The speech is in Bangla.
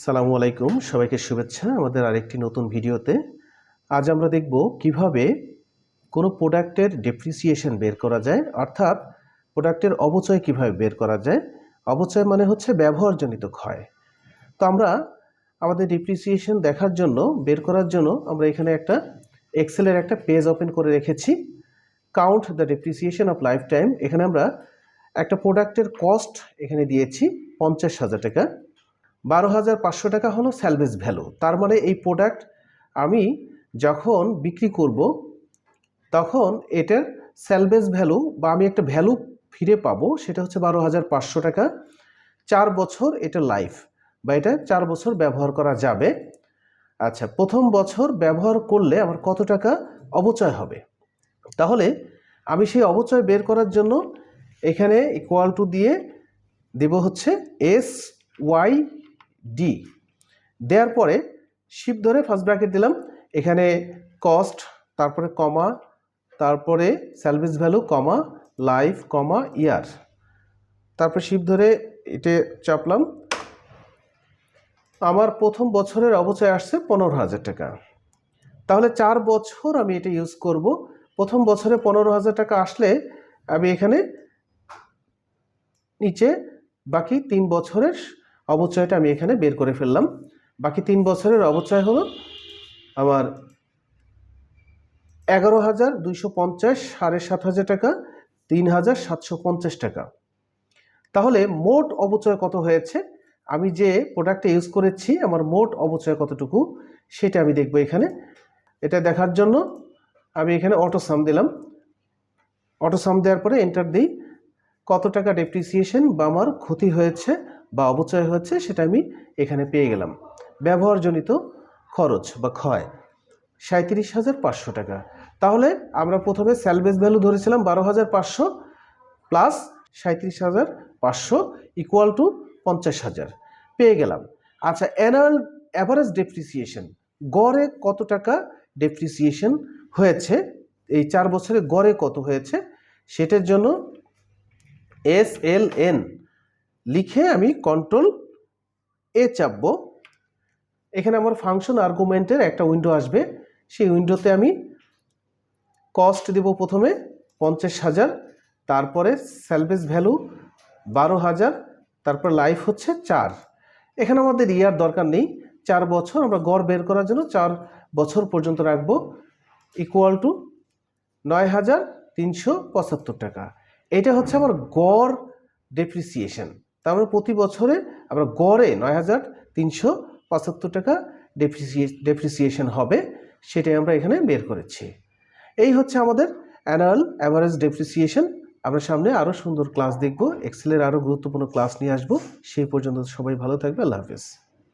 আসসালামু আলাইকুম, সবাইকে শুভেচ্ছা আমাদের আরেকটি নতুন ভিডিওতে। আজ আমরা দেখব কিভাবে কোনো প্রোডাক্টের ডেপ্রিসিয়েশন বের করা যায়, অর্থাৎ প্রোডাক্টের অপচয় কিভাবে বের করা যায়। অপচয় মানে হচ্ছে ব্যবহারজনিত ক্ষয়। তো আমরা আমাদের ডেপ্রিসিয়েশন দেখার জন্য, বের করার জন্য আমরা এখানে একটা এক্সেলের একটা পেজ ওপেন করে রেখেছি, count the depreciation of life time. এখানে আমরা একটা প্রোডাক্টের কস্ট এখানে দিয়েছি 50,000 টাকা। 12,500 টাকা হলো স্যালভেজ ভ্যালু। তার মানে এই প্রোডাক্ট আমি যখন বিক্রি করব তখন এটার স্যালভেজ ভ্যালু বা আমি একটা ভ্যালু ফিরে পাবো, সেটা হচ্ছে 12,500 টাকা। 4 বছর এটা লাইফ, বা এটা 4 বছর ব্যবহার করা যাবে। আচ্ছা, প্রথম বছর ব্যবহার করলে আমার কত টাকা অপচয় হবে? তাহলে আমি সেই অপচয় বের করার জন্য এখানে ইকুয়াল টু দিয়ে দেব হচ্ছে SYD, দেওয়ার পরে শিফট ধরে ফার্স্ট ব্র্যাকেট দিলাম, এখানে কস্ট, তারপরে কমা, তারপরে স্যালভেজ ভ্যালু, কমা, লাইফ, কমা, ইয়ার, তারপরে শিফট ধরে এটা চাপলাম। আমার প্রথম বছরের অপচয় আসছে 15,000 টাকা। তাহলে 4 বছর আমি এটা ইউজ করব। প্রথম বছরে 15,000 টাকা আসলে আমি এখানে নিচে বাকি 3 বছরের অপচয়টা আমি এখানে বের করে ফেললাম। বাকি 3 বছরের অপচয় হলো আমার 11,250, 7,500 টাকা, 3,750 টাকা। তাহলে মোট অপচয় কত হয়েছে? আমি যে প্রোডাক্টটা ইউজ করেছি আমার মোট অপচয় কতটুকু সেটা আমি দেখব এখানে। এটা দেখার জন্য আমি এখানে অটো সাম দিলাম। অটো সাম দেওয়ার পরে এন্টার দিই। কত টাকা ডেপ্রিসিয়েশন বা আমার ক্ষতি হয়েছে বা অপচয় হয়েছে সেটা আমি এখানে পেয়ে গেলাম। ব্যবহারজনিত খরচ বা ক্ষয় 37,500 টাকা। তাহলে আমরা প্রথমে স্যালভেজ ভ্যালু ধরেছিলাম 12,500 প্লাস 37,500 ইকুয়াল টু 50,000 পেয়ে গেলাম। আচ্ছা, অ্যানুয়াল অ্যাভারেজ ডেপ্রিসিয়েশন, গড়ে কত টাকা ডেপ্রিসিয়েশন হয়েছে, এই 4 বছরে গড়ে কত হয়েছে সেটার জন্য SLN লিখে আমি কন্ট্রোল A চাপবো। এখানে আমার ফাংশন আর্গুমেন্টের একটা উইন্ডো আসবে। সেই উইন্ডোতে আমি কস্ট দেব প্রথমে 50,000, তারপরে স্যালভেজ ভ্যালু 12,000, তারপর লাইফ হচ্ছে 4। এখানে আমাদের ইয়ার দরকার নেই, 4 বছর আমরা গড় বের করার জন্য 4 বছর পর্যন্ত রাখবো। ইকুয়াল টু 9,375 টাকা। এটা হচ্ছে আমার গড় ডেপ্রিসিয়েশন। তার মানে প্রতি বছরে আমরা গড়ে 9,375 টাকা ডেপ্রিসিয়েশন হবে, সেটাই আমরা এখানে বের করেছি। এই হচ্ছে আমাদের অ্যানুয়াল অ্যাভারেজ ডেপ্রিসিয়েশন। আমরা সামনে আরও সুন্দর ক্লাস দেখব, এক্সেলের আরও গুরুত্বপূর্ণ ক্লাস নিয়ে আসবো। সেই পর্যন্ত সবাই ভালো থাকবে। আল্লাহ হাফেজ।